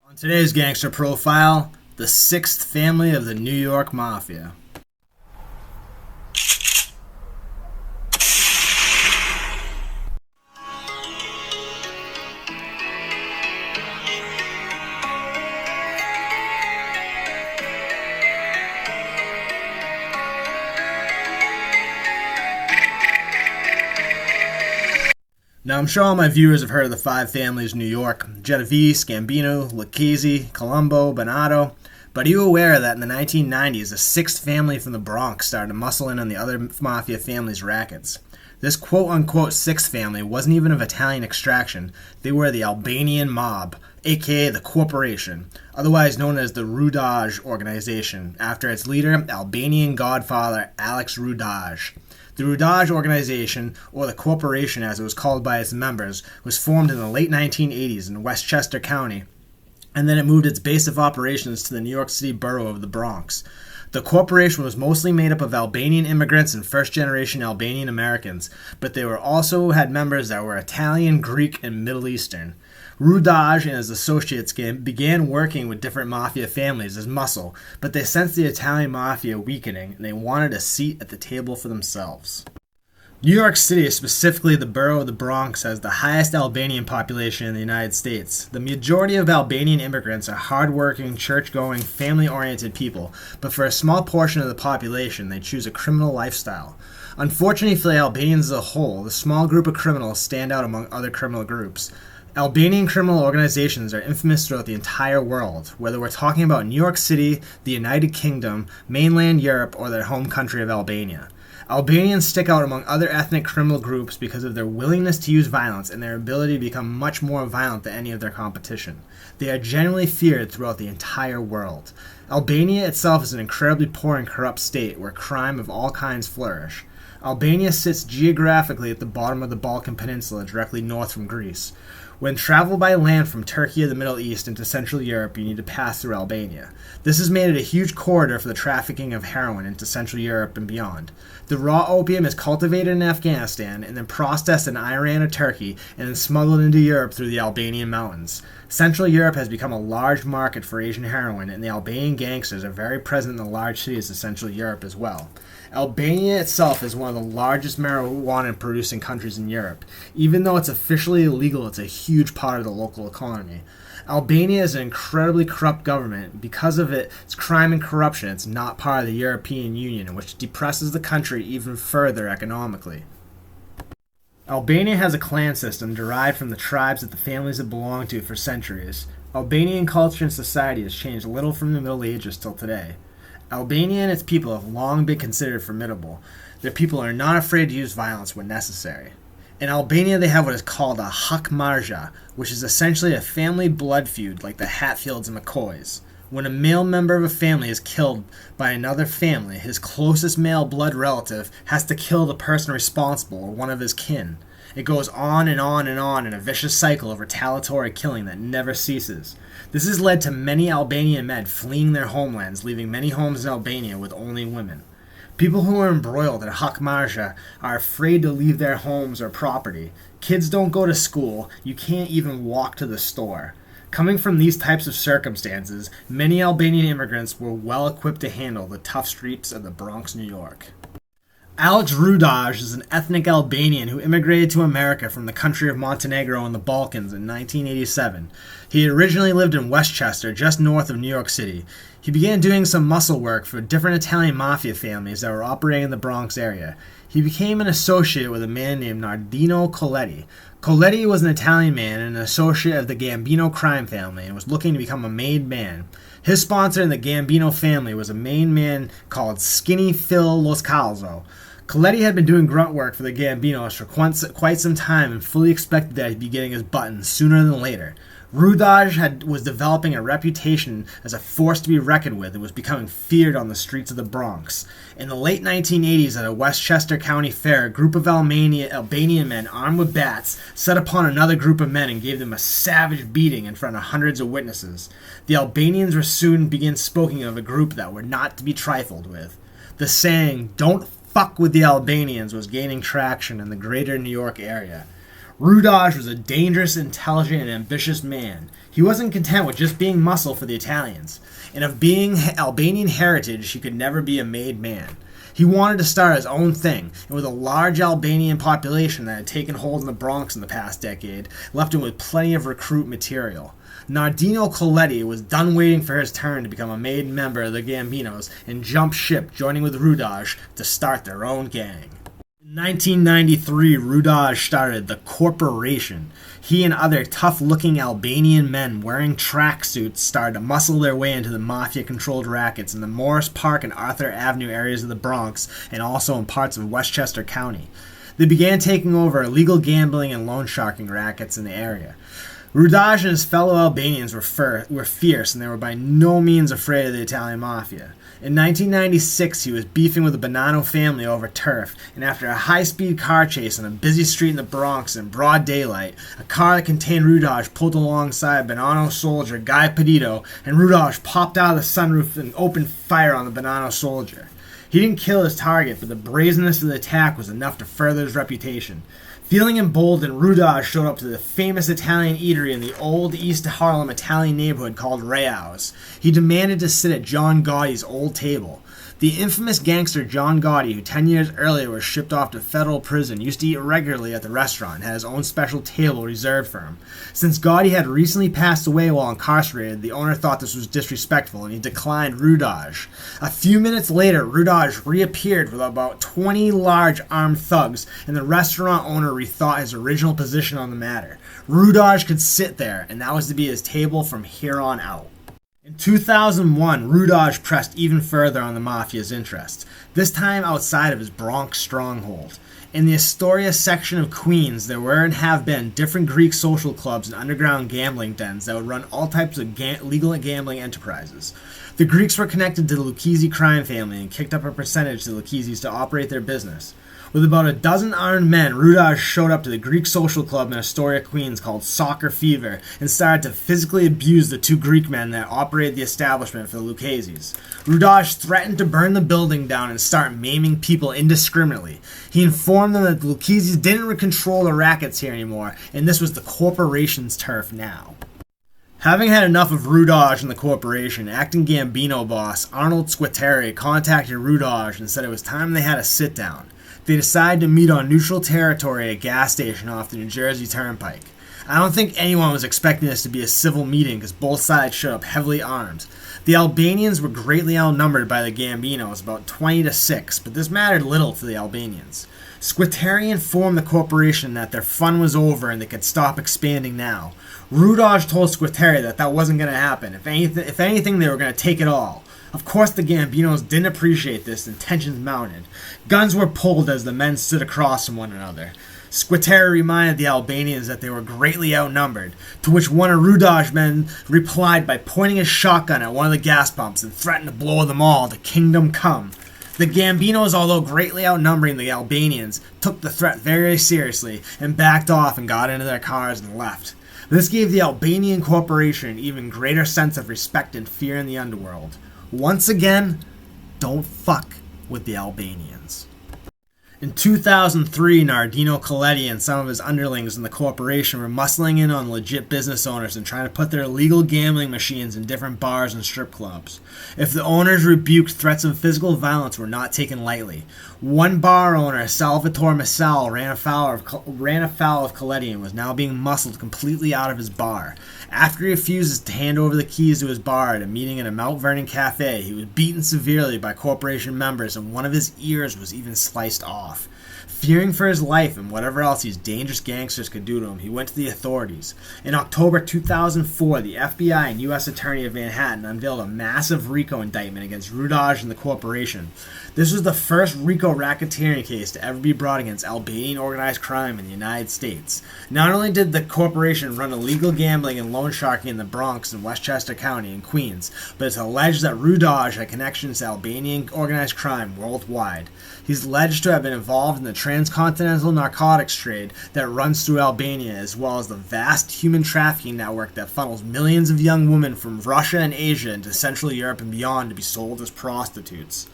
On today's Gangster Profile, the sixth family of the New York Mafia. Now, I'm sure all my viewers have heard of the five families in New York: Genovese, Gambino, Lucchese, Colombo, Bonato. But are you aware that in the 1990s, a sixth family from the Bronx started to muscle in on the other mafia families' rackets? This quote-unquote sixth family wasn't even of Italian extraction. They were the Albanian mob, aka the Corporation, otherwise known as the Rudaj organization, after its leader, Albanian godfather Alex Rudaj. The Rudaj organization, or the Corporation as it was called by its members, was formed in the late 1980s in Westchester County, and then it moved its base of operations to the New York City borough of the Bronx. The Corporation was mostly made up of Albanian immigrants and first-generation Albanian Americans, but they also had members that were Italian, Greek, and Middle Eastern. Rudaj and his associates began working with different mafia families as muscle, but they sensed the Italian Mafia weakening and they wanted a seat at the table for themselves. New York City, specifically the borough of the Bronx, has the highest Albanian population in the United States. The majority of Albanian immigrants are hardworking, church-going, family-oriented people, but for a small portion of the population, they choose a criminal lifestyle. Unfortunately for the Albanians as a whole, the small group of criminals stand out among other criminal groups. Albanian criminal organizations are infamous throughout the entire world, whether we're talking about New York City, the United Kingdom, mainland Europe, or their home country of Albania. Albanians stick out among other ethnic criminal groups because of their willingness to use violence and their ability to become much more violent than any of their competition. They are generally feared throughout the entire world. Albania itself is an incredibly poor and corrupt state where crime of all kinds flourish. Albania sits geographically at the bottom of the Balkan Peninsula, directly north from Greece. When travel by land from Turkey or the Middle East into Central Europe, you need to pass through Albania. This has made it a huge corridor for the trafficking of heroin into Central Europe and beyond. The raw opium is cultivated in Afghanistan and then processed in Iran or Turkey and then smuggled into Europe through the Albanian mountains. Central Europe has become a large market for Asian heroin, and the Albanian gangsters are very present in the large cities of Central Europe as well. Albania itself is one of the largest marijuana-producing countries in Europe. Even though it's officially illegal, it's a huge part of the local economy. Albania is an incredibly corrupt government. Because of its crime and corruption, it's not part of the European Union, which depresses the country even further economically. Albania has a clan system derived from the tribes that the families have belonged to for centuries. Albanian culture and society has changed little from the Middle Ages till today. Albania and its people have long been considered formidable. Their people are not afraid to use violence when necessary. In Albania, they have what is called a hak marja, which is essentially a family blood feud like the Hatfields and McCoys. When a male member of a family is killed by another family, his closest male blood relative has to kill the person responsible or one of his kin. It goes on and on and on in a vicious cycle of retaliatory killing that never ceases. This has led to many Albanian men fleeing their homelands, leaving many homes in Albania with only women. People who are embroiled in hak marja are afraid to leave their homes or property. Kids don't go to school. You can't even walk to the store. Coming from these types of circumstances, many Albanian immigrants were well equipped to handle the tough streets of the Bronx, New York. Alex Rudaj is an ethnic Albanian who immigrated to America from the country of Montenegro in the Balkans in 1987. He originally lived in Westchester, just north of New York City. He began doing some muscle work for different Italian Mafia families that were operating in the Bronx area. He became an associate with a man named Nardino Coletti. Coletti was an Italian man and an associate of the Gambino crime family and was looking to become a made man. His sponsor in the Gambino family was a main man called Skinny Phil Loscalzo. Coletti had been doing grunt work for the Gambinos for quite some time and fully expected that he'd be getting his button sooner than later. Rudaj was developing a reputation as a force to be reckoned with and was becoming feared on the streets of the Bronx. In the late 1980s at a Westchester County fair, a group of Albanian men armed with bats set upon another group of men and gave them a savage beating in front of hundreds of witnesses. The Albanians were soon began speaking of a group that were not to be trifled with. The saying, "Don't fuck with the Albanians," was gaining traction in the greater New York area. Rudaj was a dangerous, intelligent, and ambitious man. He wasn't content with just being muscle for the Italians, and of being Albanian heritage, he could never be a made man. He wanted to start his own thing, and with a large Albanian population that had taken hold in the Bronx in the past decade, left him with plenty of recruit material. Nardino Coletti was done waiting for his turn to become a maiden member of the Gambinos and jumped ship, joining with Rudaj to start their own gang. In 1993, Rudaj started the Corporation. He and other tough-looking Albanian men wearing tracksuits started to muscle their way into the mafia-controlled rackets in the Morris Park and Arthur Avenue areas of the Bronx and also in parts of Westchester County. They began taking over illegal gambling and loan sharking rackets in the area. Rudaj and his fellow Albanians were fierce, and they were by no means afraid of the Italian Mafia. In 1996, he was beefing with the Bonanno family over turf, and after a high-speed car chase on a busy street in the Bronx in broad daylight, a car that contained Rudaj pulled alongside Bonanno soldier Guy Pedito, and Rudaj popped out of the sunroof and opened fire on the Bonanno soldier. He didn't kill his target, but the brazenness of the attack was enough to further his reputation. Feeling emboldened, Rudaj showed up to the famous Italian eatery in the old East Harlem Italian neighborhood called Reau's. He demanded to sit at John Gotti's old table. The infamous gangster John Gotti, who 10 years earlier was shipped off to federal prison, used to eat regularly at the restaurant and had his own special table reserved for him. Since Gotti had recently passed away while incarcerated, the owner thought this was disrespectful and he declined Rudaj. A few minutes later, Rudaj reappeared with about 20 large armed thugs, and the restaurant owner rethought his original position on the matter. Rudaj could sit there, and that was to be his table from here on out. In 2001, Rudaj pressed even further on the Mafia's interests, this time outside of his Bronx stronghold. In the Astoria section of Queens, there were and have been different Greek social clubs and underground gambling dens that would run all types of legal gambling enterprises. The Greeks were connected to the Lucchese crime family and kicked up a percentage to the Lucchese's to operate their business. With about a dozen armed men, Rudaj showed up to the Greek social club in Astoria, Queens called Soccer Fever and started to physically abuse the two Greek men that operated the establishment for the Lucchese's. Rudaj threatened to burn the building down and start maiming people indiscriminately. He informed them that the Lucchese's didn't control the rackets here anymore, and this was the corporation's turf now. Having had enough of Rudaj and the corporation, acting Gambino boss Arnold Squitieri contacted Rudaj and said it was time they had a sit-down. They decided to meet on neutral territory at a gas station off the New Jersey Turnpike. I don't think anyone was expecting this to be a civil meeting because both sides showed up heavily armed. The Albanians were greatly outnumbered by the Gambinos, about 20-6, but this mattered little to the Albanians. Squitieri informed the corporation that their fun was over and they could stop expanding now. Rudaj told Squitieri that wasn't going to happen. If anything, they were going to take it all. Of course, the Gambinos didn't appreciate this, and tensions mounted. Guns were pulled as the men stood across from one another. Squitieri reminded the Albanians that they were greatly outnumbered, to which one of Rudaj's men replied by pointing his shotgun at one of the gas pumps and threatened to blow them all to kingdom come. The Gambinos, although greatly outnumbering the Albanians, took the threat very seriously and backed off and got into their cars and left. This gave the Albanian corporation an even greater sense of respect and fear in the underworld. Once again, don't fuck with the Albanians. In 2003, Nardino Coletti and some of his underlings in the corporation were muscling in on legit business owners and trying to put their illegal gambling machines in different bars and strip clubs. If the owners rebuked, threats of physical violence were not taken lightly. One bar owner, Salvatore Massal, ran afoul of Coletti and was now being muscled completely out of his bar. After he refuses to hand over the keys to his bar at a meeting at a Mount Vernon cafe, he was beaten severely by corporation members and one of his ears was even sliced off. Fearing for his life and whatever else these dangerous gangsters could do to him, he went to the authorities. In October 2004, the FBI and U.S. Attorney of Manhattan unveiled a massive RICO indictment against Rudaj and the corporation. This was the first RICO racketeering case to ever be brought against Albanian organized crime in the United States. Not only did the corporation run illegal gambling and loan sharking in the Bronx and Westchester County and Queens, but it's alleged that Rudaj had connections to Albanian organized crime worldwide. He's alleged to have been involved in the transcontinental narcotics trade that runs through Albania, as well as the vast human trafficking network that funnels millions of young women from Russia and Asia into Central Europe and beyond to be sold as prostitutes.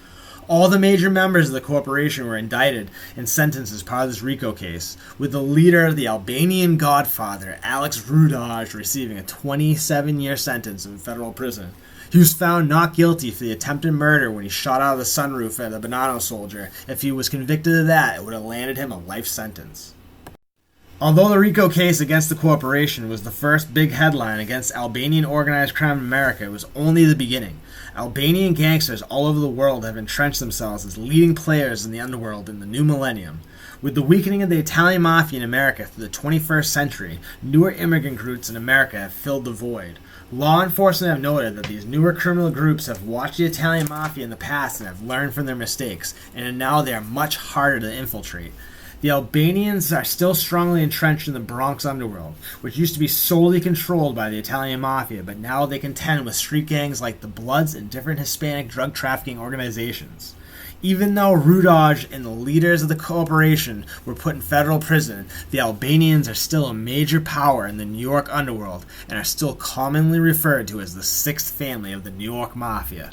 All the major members of the corporation were indicted and sentenced as part of this RICO case, with the leader of the Albanian Godfather, Alex Rudaj, receiving a 27-year sentence in federal prison. He was found not guilty for the attempted murder when he shot out of the sunroof at a Bonanno soldier. If he was convicted of that, it would have landed him a life sentence. Although the RICO case against the corporation was the first big headline against Albanian organized crime in America, it was only the beginning. Albanian gangsters all over the world have entrenched themselves as leading players in the underworld in the new millennium. With the weakening of the Italian Mafia in America through the 21st century, newer immigrant groups in America have filled the void. Law enforcement have noted that these newer criminal groups have watched the Italian Mafia in the past and have learned from their mistakes, and now they are much harder to infiltrate. The Albanians are still strongly entrenched in the Bronx underworld, which used to be solely controlled by the Italian Mafia, but now they contend with street gangs like the Bloods and different Hispanic drug trafficking organizations. Even though Rudaj and the leaders of the corporation were put in federal prison, the Albanians are still a major power in the New York underworld and are still commonly referred to as the sixth family of the New York Mafia.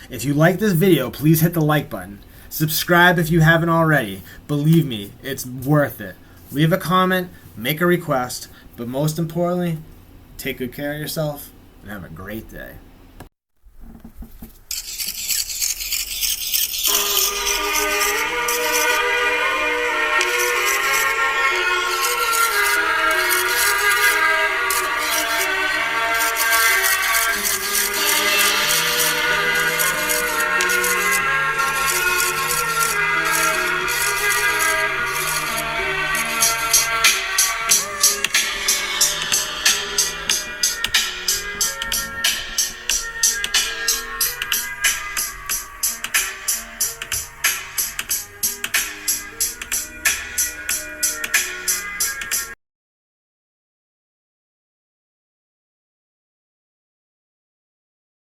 If you like this video, please hit the like button. Subscribe if you haven't already. Believe me, it's worth it. Leave a comment, make a request, but most importantly, take good care of yourself and have a great day.